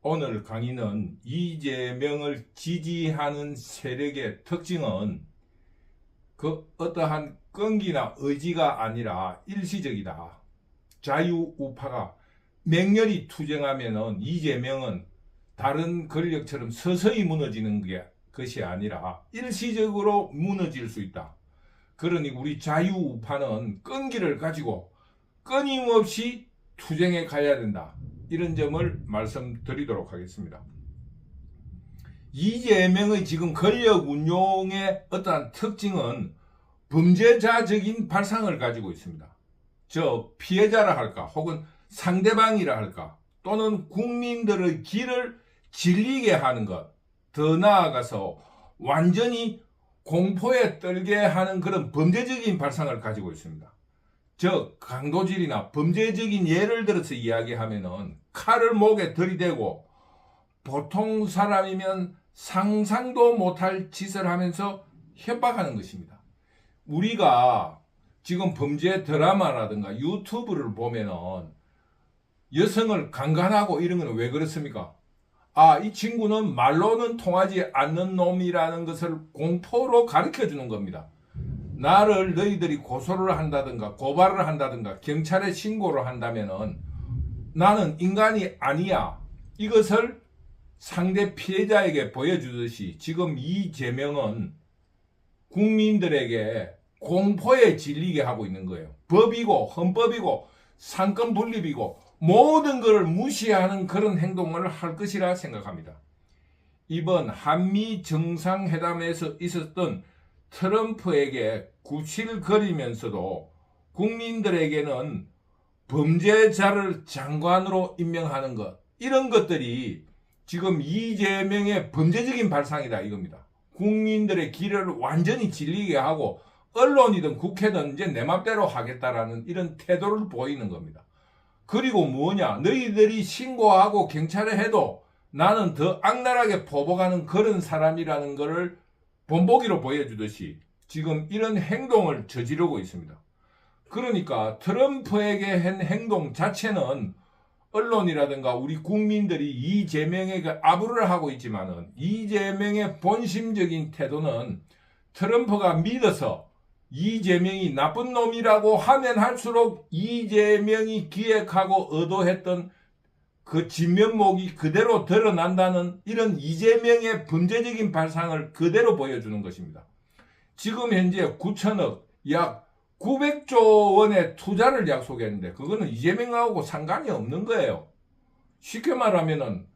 오늘 강의는 이재명을 지지하는 세력의 특징은 그 어떠한 끈기나 의지가 아니라 일시적이다. 자유우파가 맹렬히 투쟁하면은 이재명은 다른 권력처럼 서서히 무너지는 것이 아니라 일시적으로 무너질 수 있다. 그러니 우리 자유우파는 끈기를 가지고 끊임없이 투쟁해 가야 된다. 이런 점을 말씀드리도록 하겠습니다. 이재명의 지금 권력 운용의 어떠한 특징은 범죄자적인 발상을 가지고 있습니다. 저 피해자라 할까 혹은 상대방이라 할까 또는 국민들의 길을 질리게 하는 것, 더 나아가서 완전히 공포에 떨게 하는 그런 범죄적인 발상을 가지고 있습니다. 저 강도질이나 범죄적인 예를 들어서 이야기하면은 칼을 목에 들이대고 보통 사람이면 상상도 못할 짓을 하면서 협박하는 것입니다. 우리가 지금 범죄 드라마라든가 유튜브를 보면은 여성을 강간하고 이런 건 왜 그렇습니까? 이 친구는 말로는 통하지 않는 놈이라는 것을 공포로 가르쳐 주는 겁니다. 나를 너희들이 고소를 한다든가 고발을 한다든가 경찰에 신고를 한다면은 나는 인간이 아니야. 이것을 상대 피해자에게 보여주듯이 지금 이재명은 국민들에게 공포에 질리게 하고 있는 거예요. 법이고 헌법이고 상권 분립이고 모든 것을 무시하는 그런 행동을 할 것이라 생각합니다. 이번 한미 정상회담에서 있었던 트럼프에게 구실거리면서도 국민들에게는 범죄자를 장관으로 임명하는 것, 이런 것들이 지금 이재명의 범죄적인 발상이다 이겁니다. 국민들의 길을 완전히 질리게 하고 언론이든 국회든 이제 내 맘대로 하겠다라는 이런 태도를 보이는 겁니다. 그리고 뭐냐, 너희들이 신고하고 경찰에 해도 나는 더 악랄하게 포복하는 그런 사람이라는 것을 본보기로 보여주듯이 지금 이런 행동을 저지르고 있습니다. 그러니까 트럼프에게 한 행동 자체는 언론이라든가 우리 국민들이 이재명에게 아부를 하고 있지만은 이재명의 본심적인 태도는 트럼프가 믿어서 이재명이 나쁜 놈이라고 하면 할수록 이재명이 기획하고 의도했던 그 진면목이 그대로 드러난다는 이런 이재명의 범죄적인 발상을 그대로 보여주는 것입니다. 지금 현재 9천억 약 900조 원의 투자를 약속했는데 그거는 이재명하고 상관이 없는 거예요. 쉽게 말하면은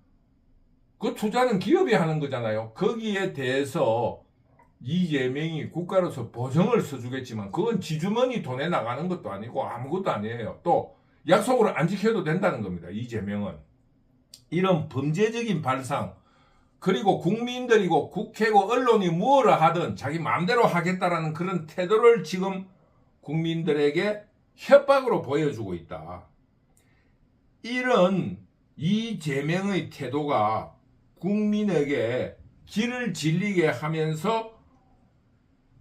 그 투자는 기업이 하는 거잖아요. 거기에 대해서 이재명이 국가로서 보증을 서주겠지만 그건 지주머니 돈에 나가는 것도 아니고 아무것도 아니에요. 또 약속을 안 지켜도 된다는 겁니다. 이재명은 이런 범죄적인 발상, 그리고 국민들이고 국회고 언론이 무엇을 하든 자기 마음대로 하겠다라는 그런 태도를 지금 국민들에게 협박으로 보여주고 있다. 이런 이재명의 태도가 국민에게 길을 질리게 하면서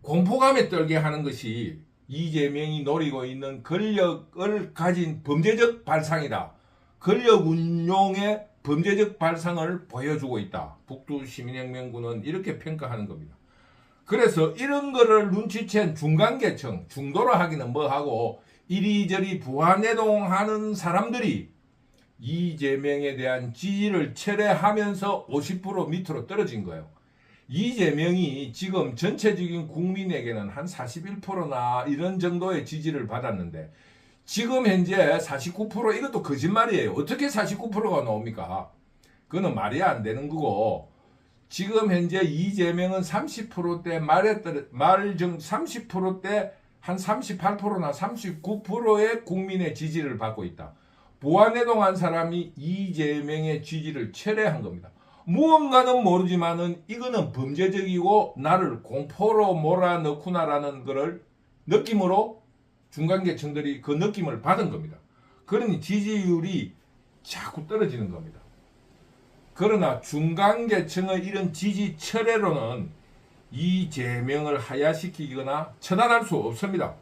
공포감에 떨게 하는 것이 이재명이 노리고 있는 권력을 가진 범죄적 발상이다. 권력 운용의 범죄적 발상을 보여주고 있다. 북두시민혁명군은 이렇게 평가하는 겁니다. 그래서 이런 거를 눈치챈 중간계층, 중도라 하기는 뭐하고 이리저리 부안해동하는 사람들이 이재명에 대한 지지를 철회하면서 50% 밑으로 떨어진 거예요. 이재명이 지금 전체적인 국민에게는 한 41%나 이런 정도의 지지를 받았는데 지금 현재 49% 이것도 거짓말이에요. 어떻게 49%가 나옵니까? 그거는 말이 안 되는 거고 지금 현재 이재명은 30%대 말정 30%대 한 38%나 39%의 국민의 지지를 받고 있다. 부안해동한 사람이 이재명의 지지를 철회한 겁니다. 무언가는 모르지만은 이거는 범죄적이고 나를 공포로 몰아넣구나라는 것을 느낌으로 중간계층들이 그 느낌을 받은 겁니다. 그러니 지지율이 자꾸 떨어지는 겁니다. 그러나 중간계층의 이런 지지 철회로는 이재명을 하야시키거나 처단할 수 없습니다.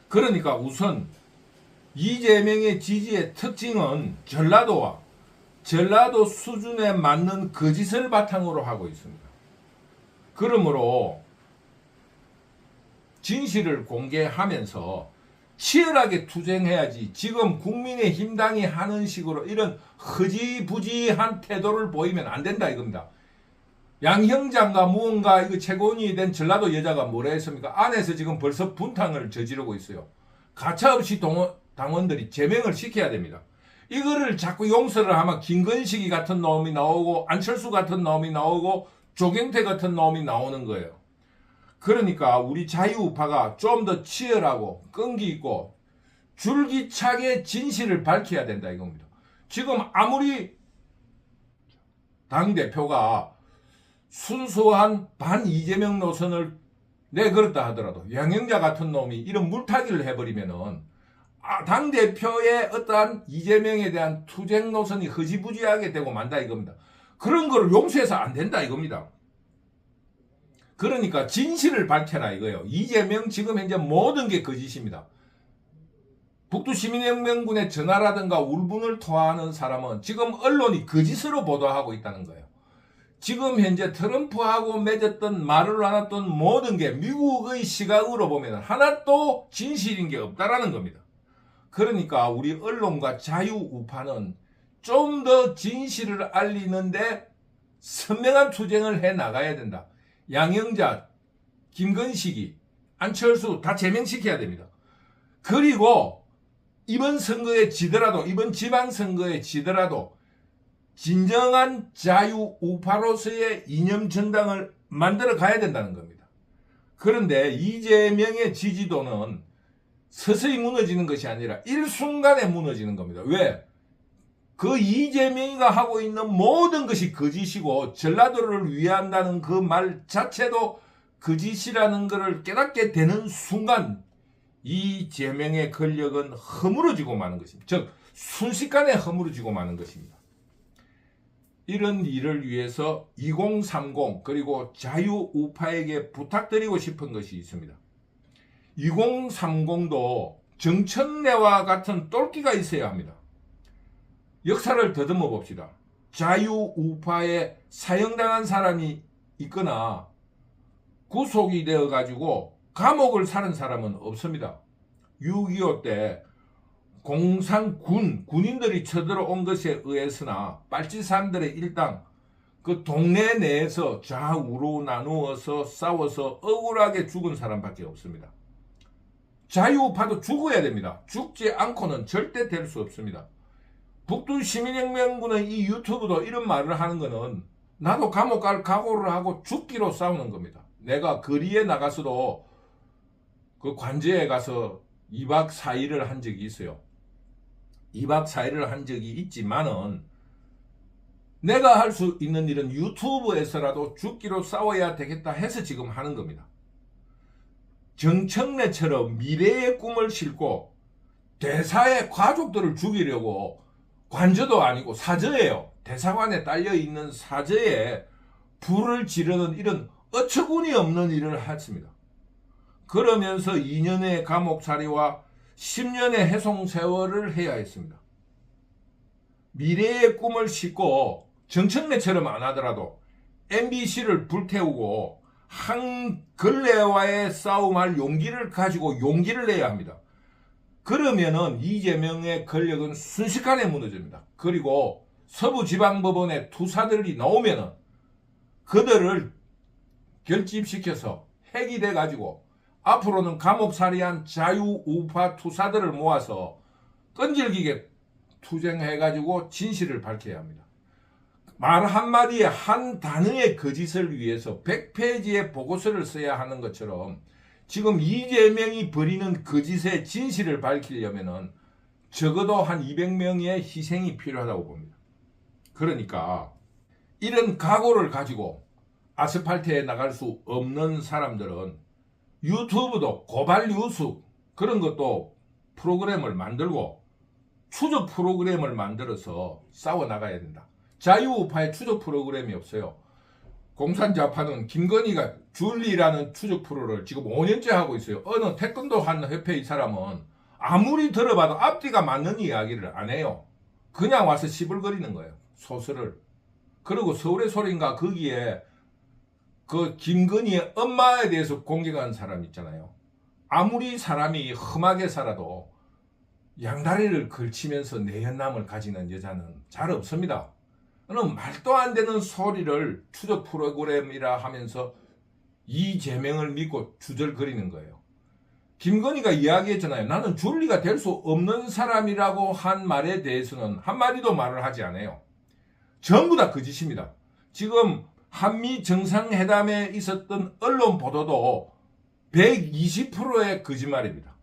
그러니까 우선 이재명의 지지의 특징은 전라도와 전라도 수준에 맞는 거짓을 바탕으로 하고 있습니다. 그러므로 진실을 공개하면서 치열하게 투쟁해야지 지금 국민의힘당이 하는 식으로 이런 흐지부지한 태도를 보이면 안 된다 이겁니다. 양형장과 무언가 이거 최고인이 된 전라도 여자가 뭐라 했습니까? 안에서 지금 벌써 분탕을 저지르고 있어요. 가차없이 당원들이 제명을 시켜야 됩니다. 이거를 자꾸 용서를 하면 김건식이 같은 놈이 나오고 안철수 같은 놈이 나오고 조경태 같은 놈이 나오는 거예요. 그러니까 우리 자유우파가 좀 더 치열하고 끈기 있고 줄기차게 진실을 밝혀야 된다 이겁니다. 지금 아무리 당대표가 순수한 반 이재명 노선을 내걸었다 하더라도 양형자 같은 놈이 이런 물타기를 해버리면은 당대표의 어떠한 이재명에 대한 투쟁 노선이 흐지부지하게 되고 만다 이겁니다. 그런 거를 용서해서 안 된다 이겁니다. 그러니까 진실을 밝혀라 이거예요. 이재명 지금 현재 모든 게 거짓입니다. 북두시민혁명군의 전화라든가 울분을 토하는 사람은 지금 언론이 거짓으로 보도하고 있다는 거예요. 지금 현재 트럼프하고 맺었던 말을 나눴던 모든 게 미국의 시각으로 보면 하나도 진실인 게 없다라는 겁니다. 그러니까 우리 언론과 자유우파는 좀 더 진실을 알리는데 선명한 투쟁을 해 나가야 된다. 양형자, 김건식이, 안철수 다 제명시켜야 됩니다. 그리고 이번 선거에 지더라도 이번 지방선거에 지더라도 진정한 자유우파로서의 이념정당을 만들어 가야 된다는 겁니다. 그런데 이재명의 지지도는 서서히 무너지는 것이 아니라 일순간에 무너지는 겁니다. 왜? 그 이재명이가 하고 있는 모든 것이 거짓이고 전라도를 위한다는 그 말 자체도 거짓이라는 것을 깨닫게 되는 순간 이재명의 권력은 허물어지고 마는 것입니다. 즉 순식간에 허물어지고 마는 것입니다. 이런 일을 위해서 2030 그리고 자유우파에게 부탁드리고 싶은 것이 있습니다. 2030도 정청래와 같은 똘끼가 있어야 합니다. 역사를 더듬어 봅시다. 자유우파에 사형당한 사람이 있거나 구속이 되어가지고 감옥을 사는 사람은 없습니다. 6.25 때 군인들이 쳐들어온 것에 의해서나 빨치산들의 일당 그 동네 내에서 좌우로 나누어서 싸워서 억울하게 죽은 사람밖에 없습니다. 자유우파도 죽어야 됩니다. 죽지 않고는 절대 될 수 없습니다. 북두시민혁명군의 이 유튜브도 이런 말을 하는 거는 나도 감옥 갈 각오를 하고 죽기로 싸우는 겁니다. 내가 거리에 나가서도 그 관제에 가서 2박 4일을 한 적이 있어요. 2박 4일을 한 적이 있지만은 내가 할 수 있는 일은 유튜브에서라도 죽기로 싸워야 되겠다 해서 지금 하는 겁니다. 정청래처럼 미래의 꿈을 싣고 대사의 가족들을 죽이려고 관저도 아니고 사저예요. 대사관에 딸려있는 사저에 불을 지르는 이런 어처구니 없는 일을 했습니다. 그러면서 2년의 감옥살이와 10년의 해송세월을 해야 했습니다. 미래의 꿈을 싣고 정청래처럼 안 하더라도 MBC를 불태우고 한 걸레와의 싸움할 용기를 가지고 용기를 내야 합니다. 그러면은 이재명의 권력은 순식간에 무너집니다. 그리고 서부지방법원의 투사들이 나오면은 그들을 결집시켜서 해기돼 가지고 앞으로는 감옥살이한 자유우파 투사들을 모아서 끈질기게 투쟁해 가지고 진실을 밝혀야 합니다. 말 한마디에 한 단어의 거짓을 위해서 100페이지의 보고서를 써야 하는 것처럼 지금 이재명이 벌이는 거짓의 진실을 밝히려면은 적어도 한 200명의 희생이 필요하다고 봅니다. 그러니까 이런 각오를 가지고 아스팔트에 나갈 수 없는 사람들은 유튜브도 고발 뉴스 그런 것도 프로그램을 만들고 추적 프로그램을 만들어서 싸워 나가야 된다. 자유우파에 추적 프로그램이 없어요. 공산좌파는 김건희가 줄리라는 추적 프로를 지금 5년째 하고 있어요. 어느 태권도 한 협회의 사람은 아무리 들어봐도 앞뒤가 맞는 이야기를 안 해요. 그냥 와서 시불거리는 거예요. 소설을. 그리고 서울의 소리인가 거기에 그 김건희의 엄마에 대해서 공격한 사람 있잖아요. 아무리 사람이 험하게 살아도 양다리를 걸치면서 내연남을 가지는 여자는 잘 없습니다. 그는 말도 안 되는 소리를 추적 프로그램이라 하면서 이재명을 믿고 주절거리는 거예요. 김건희가 이야기했잖아요. 나는 줄리가 될 수 없는 사람이라고 한 말에 대해서는 한마디도 말을 하지 않아요. 전부 다 거짓입니다. 지금 한미 정상회담에 있었던 언론 보도도 120%의 거짓말입니다.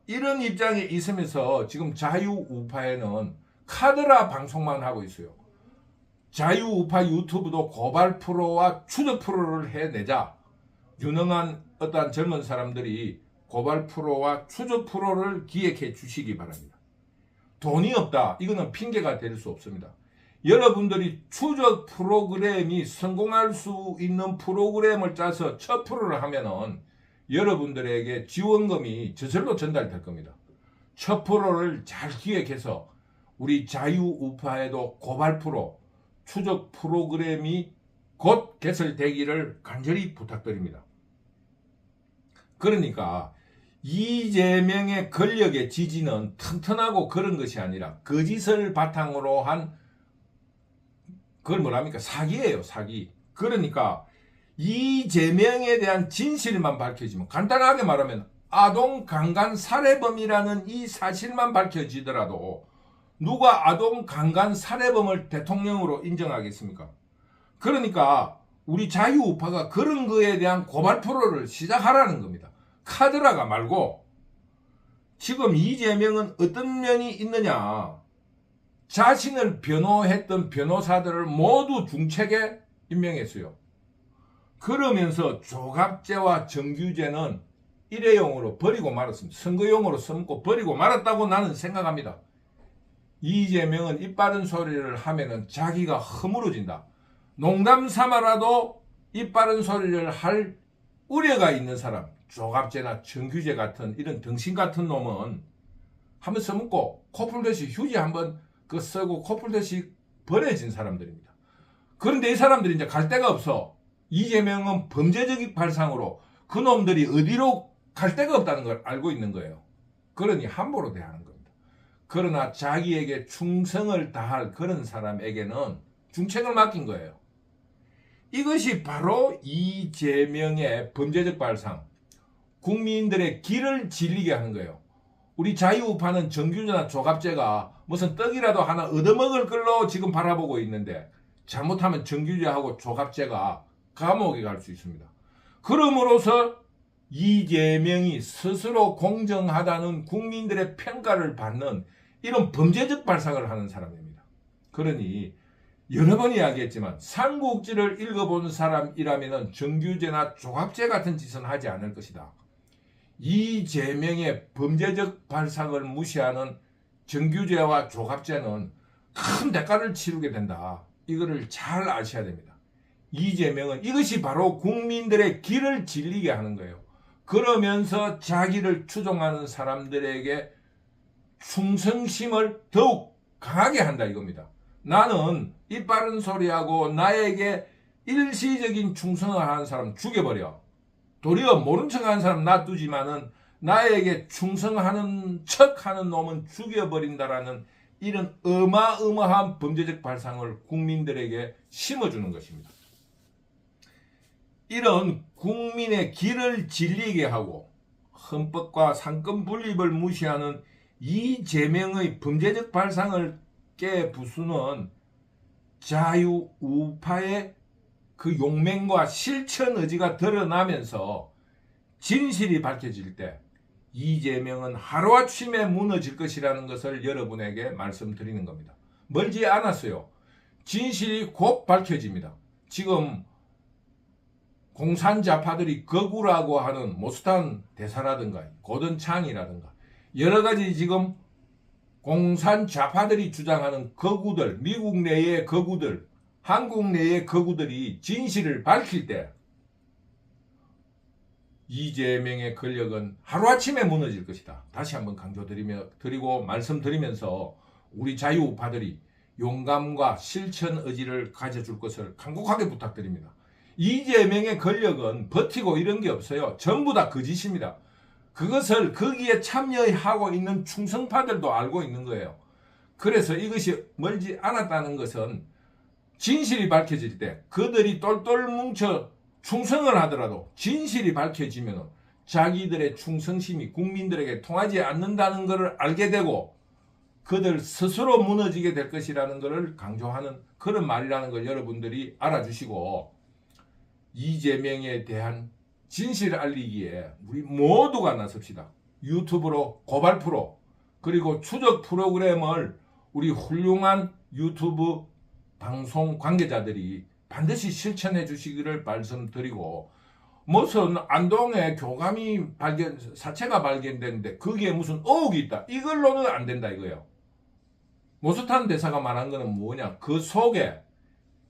이런 입장에 있으면서 지금 자유우파에는 카드라 방송만 하고 있어요. 자유우파 유튜브도 고발 프로와 추적 프로를 해내자 유능한 어떠한 젊은 사람들이 고발 프로와 추적 프로를 기획해 주시기 바랍니다. 돈이 없다. 이거는 핑계가 될 수 없습니다. 여러분들이 추적 프로그램이 성공할 수 있는 프로그램을 짜서 첫 프로를 하면은 여러분들에게 지원금이 저절로 전달될 겁니다. 첫 프로를 잘 기획해서 우리 자유우파에도 고발 프로, 추적 프로그램이 곧 개설되기를 간절히 부탁드립니다. 그러니까 이재명의 권력의 지지는 튼튼하고 그런 것이 아니라 거짓을 바탕으로 한 그걸 뭐랍니까? 사기예요, 사기. 그러니까 이재명에 대한 진실만 밝혀지면, 간단하게 말하면 아동 강간 살해범이라는 이 사실만 밝혀지더라도 누가 아동 강간 살해범을 대통령으로 인정하겠습니까? 그러니까 우리 자유우파가 그런 거에 대한 고발 프로를 시작하라는 겁니다. 카드라가 말고. 지금 이재명은 어떤 면이 있느냐? 자신을 변호했던 변호사들을 모두 중책에 임명했어요. 그러면서 조갑제와 정규제는 일회용으로 버리고 말았습니다. 선거용으로 써먹고 버리고 말았다고 나는 생각합니다. 이재명은 입 바른 소리를 하면은 자기가 허물어진다. 농담 삼아라도 입 바른 소리를 할 우려가 있는 사람, 조갑제나 정규제 같은 이런 등신 같은 놈은 한번 써먹고 코풀듯이 휴지 한번 그 쓰고 코풀듯이 버려진 사람들입니다. 그런데 이 사람들이 이제 갈 데가 없어. 이재명은 범죄적 발상으로 그 놈들이 어디로 갈 데가 없다는 걸 알고 있는 거예요. 그러니 함부로 대하는 겁니다. 그러나 자기에게 충성을 다할 그런 사람에게는 중책을 맡긴 거예요. 이것이 바로 이재명의 범죄적 발상, 국민들의 길을 질리게 하는 거예요. 우리 자유우파는 정규제나 조갑제가 무슨 떡이라도 하나 얻어먹을 걸로 지금 바라보고 있는데 잘못하면 정규제하고 조갑제가 감옥에 갈 수 있습니다. 그러므로서 이재명이 스스로 공정하다는 국민들의 평가를 받는 이런 범죄적 발상을 하는 사람입니다. 그러니 여러 번 이야기했지만 삼국지를 읽어본 사람이라면 정규제나 조갑제 같은 짓은 하지 않을 것이다. 이재명의 범죄적 발상을 무시하는 정규제와 조갑제는 큰 대가를 치르게 된다. 이거를 잘 아셔야 됩니다. 이재명은 이것이 바로 국민들의 길을 질리게 하는 거예요. 그러면서 자기를 추종하는 사람들에게 충성심을 더욱 강하게 한다 이겁니다. 나는 입 바른 소리하고 나에게 일시적인 충성을 하는 사람 죽여버려. 도리어 모른 척하는 사람 놔두지만은 나에게 충성하는 척하는 놈은 죽여버린다라는 이런 어마어마한 범죄적 발상을 국민들에게 심어주는 것입니다. 이런 국민의 길을 질리게 하고 헌법과 상권 분립을 무시하는 이재명의 범죄적 발상을 깨부수는 자유우파의 그 용맹과 실천 의지가 드러나면서 진실이 밝혀질 때 이재명은 하루아침에 무너질 것이라는 것을 여러분에게 말씀드리는 겁니다. 멀지 않았어요. 진실이 곧 밝혀집니다. 지금 공산자파들이 거구라고 하는 모스탄 대사라든가 고든창이라든가 여러 가지 지금 공산자파들이 주장하는 거구들, 미국 내의 거구들, 한국 내의 거구들이 진실을 밝힐 때 이재명의 권력은 하루아침에 무너질 것이다. 다시 한번 강조드리고 말씀드리면서 우리 자유우파들이 용감과 실천 의지를 가져줄 것을 간곡하게 부탁드립니다. 이재명의 권력은 버티고 이런 게 없어요. 전부 다 거짓입니다. 그것을 거기에 참여하고 있는 충성파들도 알고 있는 거예요. 그래서 이것이 멀지 않았다는 것은 진실이 밝혀질 때 그들이 똘똘 뭉쳐 충성을 하더라도 진실이 밝혀지면 자기들의 충성심이 국민들에게 통하지 않는다는 것을 알게 되고 그들 스스로 무너지게 될 것이라는 것을 강조하는 그런 말이라는 걸 여러분들이 알아주시고 이재명에 대한 진실을 알리기에 우리 모두가 나섭시다. 유튜브로 고발 프로 그리고 추적 프로그램을 우리 훌륭한 유튜브 방송 관계자들이 반드시 실천해 주시기를 말씀드리고 무슨 안동에 교감이 사체가 발견됐는데 거기에 무슨 의혹이 있다. 이걸로는 안 된다 이거예요. 모스탄 대사가 말한 거는 뭐냐? 그 속에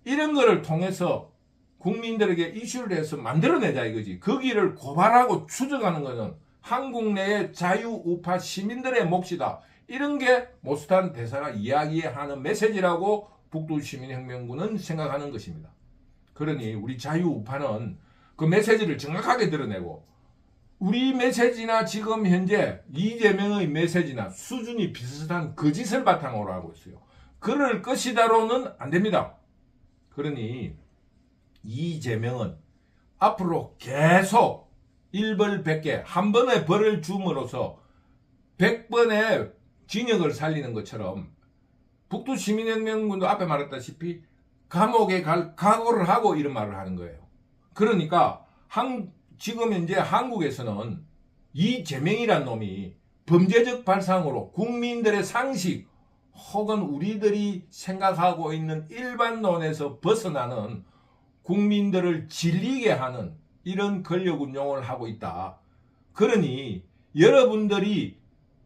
이런 거를 통해서 국민들에게 이슈를 해서 만들어내자 이거지. 거기를 고발하고 추적하는 것은 한국 내의 자유우파 시민들의 몫이다. 이런 게 모스탄 대사가 이야기하는 메시지라고 북두시민혁명군은 생각하는 것입니다. 그러니 우리 자유우파는 그 메시지를 정확하게 드러내고 우리 메시지나 지금 현재 이재명의 메시지나 수준이 비슷한 거짓을 바탕으로 하고 있어요. 그럴 것이다로는 안 됩니다. 그러니 이재명은 앞으로 계속 일벌백계 한 번의 벌을 줌으로써 100번의 징역을 살리는 것처럼 북두시민혁명군도 앞에 말했다시피 감옥에 갈 각오를 하고 이런 말을 하는 거예요. 그러니까 지금 현재 한국에서는 이재명이란 놈이 범죄적 발상으로 국민들의 상식 혹은 우리들이 생각하고 있는 일반론에서 벗어나는 국민들을 질리게 하는 이런 권력 운용을 하고 있다. 그러니 여러분들이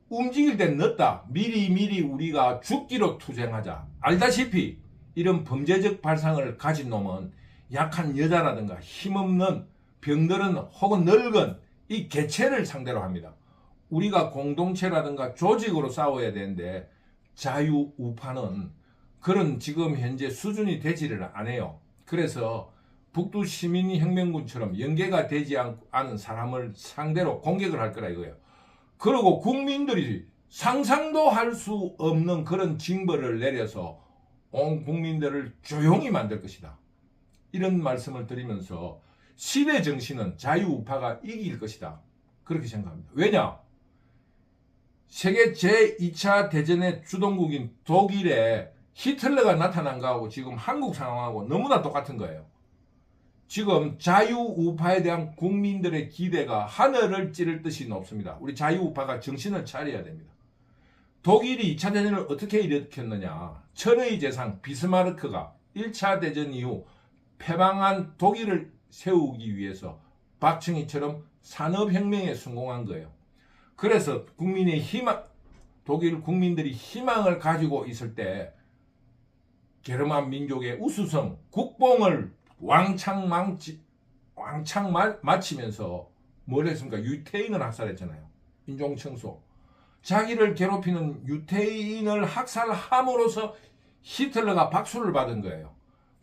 움직일 땐 늦다. 미리 우리가 죽기로 투쟁하자. 알다시피 이런 범죄적 발상을 가진 놈은 약한 여자라든가 힘없는 병들은 혹은 늙은 이 개체를 상대로 합니다. 우리가 공동체라든가 조직으로 싸워야 되는데 자유우파는 그런 지금 현재 수준이 되지를 않아요. 그래서 북두시민혁명군처럼 연계가 되지 않은 사람을 상대로 공격을 할 거라 이거예요. 그리고 국민들이 상상도 할 수 없는 그런 징벌을 내려서 온 국민들을 조용히 만들 것이다. 이런 말씀을 드리면서 시대 정신은 자유우파가 이길 것이다. 그렇게 생각합니다. 왜냐? 세계 제2차 대전의 주동국인 독일에 히틀러가 나타난 거하고 지금 한국 상황하고 너무나 똑같은 거예요. 지금 자유우파에 대한 국민들의 기대가 하늘을 찌를 듯이 높습니다. 우리 자유우파가 정신을 차려야 됩니다. 독일이 2차 대전을 어떻게 일으켰느냐? 철의 재상 비스마르크가 1차 대전 이후 패망한 독일을 세우기 위해서 박정희처럼 산업혁명에 성공한 거예요. 그래서 독일 국민들이 희망을 가지고 있을 때 게르만 민족의 우수성, 국뽕을 왕창 마치면서 뭘 했습니까? 유태인을 학살했잖아요. 인종청소. 자기를 괴롭히는 유태인을 학살함으로써 히틀러가 박수를 받은 거예요.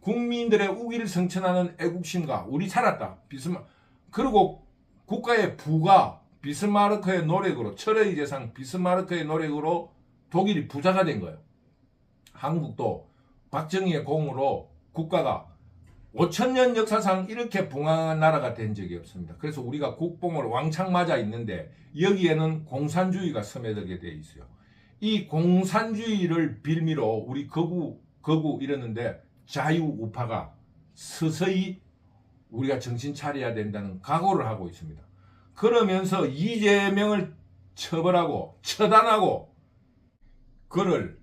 국민들의 우위를 성천하는 애국심과 우리 살았다. 그리고 국가의 부가 비스마르크의 노력으로 철의 재상 비스마르크의 노력으로 독일이 부자가 된 거예요. 한국도 박정희의 공으로 국가가 5천년 역사상 이렇게 붕황한 나라가 된 적이 없습니다. 그래서 우리가 국뽕을 왕창 맞아 있는데 여기에는 공산주의가 스며들게 돼 있어요. 이 공산주의를 빌미로 우리 거구 이러는데 자유우파가 서서히 우리가 정신 차려야 된다는 각오를 하고 있습니다. 그러면서 이재명을 처벌하고 처단하고 그를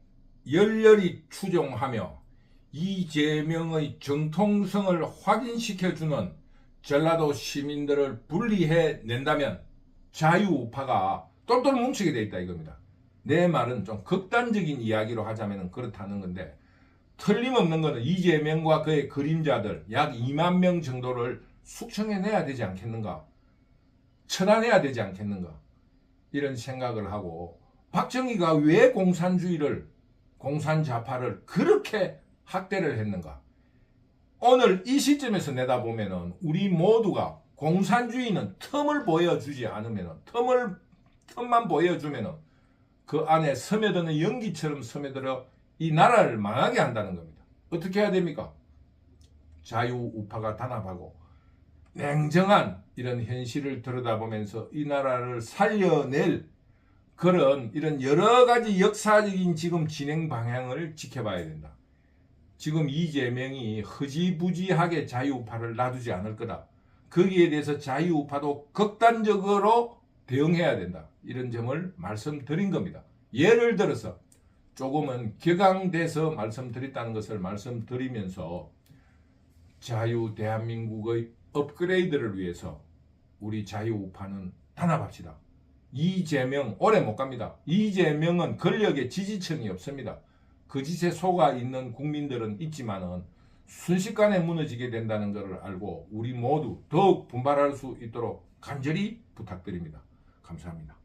열렬히 추종하며 이재명의 정통성을 확인시켜주는 전라도 시민들을 분리해 낸다면 자유우파가 똘똘 뭉치게 돼 있다 이겁니다. 내 말은 좀 극단적인 이야기로 하자면 그렇다는 건데 틀림없는 것은 이재명과 그의 그림자들 약 2만 명 정도를 숙청해내야 되지 않겠는가? 처단해야 되지 않겠는가? 이런 생각을 하고 박정희가 왜 공산좌파를 그렇게 학대를 했는가? 오늘 이 시점에서 내다보면은 우리 모두가 공산주의는 틈을 보여주지 않으면은 틈만 보여주면은 그 안에 스며드는 연기처럼 스며들어 이 나라를 망하게 한다는 겁니다. 어떻게 해야 됩니까? 자유우파가 단합하고 냉정한 이런 현실을 들여다보면서 이 나라를 살려낼 그런 이런 여러 가지 역사적인 지금 진행 방향을 지켜봐야 된다. 지금 이재명이 흐지부지하게 자유우파를 놔두지 않을 거다. 거기에 대해서 자유우파도 극단적으로 대응해야 된다. 이런 점을 말씀드린 겁니다. 예를 들어서 조금은 격앙돼서 말씀드렸다는 것을 말씀드리면서 자유 대한민국의 업그레이드를 위해서 우리 자유우파는 단합합시다. 이재명 오래 못 갑니다. 이재명은 권력의 지지층이 없습니다. 그 짓에 속아 있는 국민들은 있지만은 순식간에 무너지게 된다는 것을 알고 우리 모두 더욱 분발할 수 있도록 간절히 부탁드립니다. 감사합니다.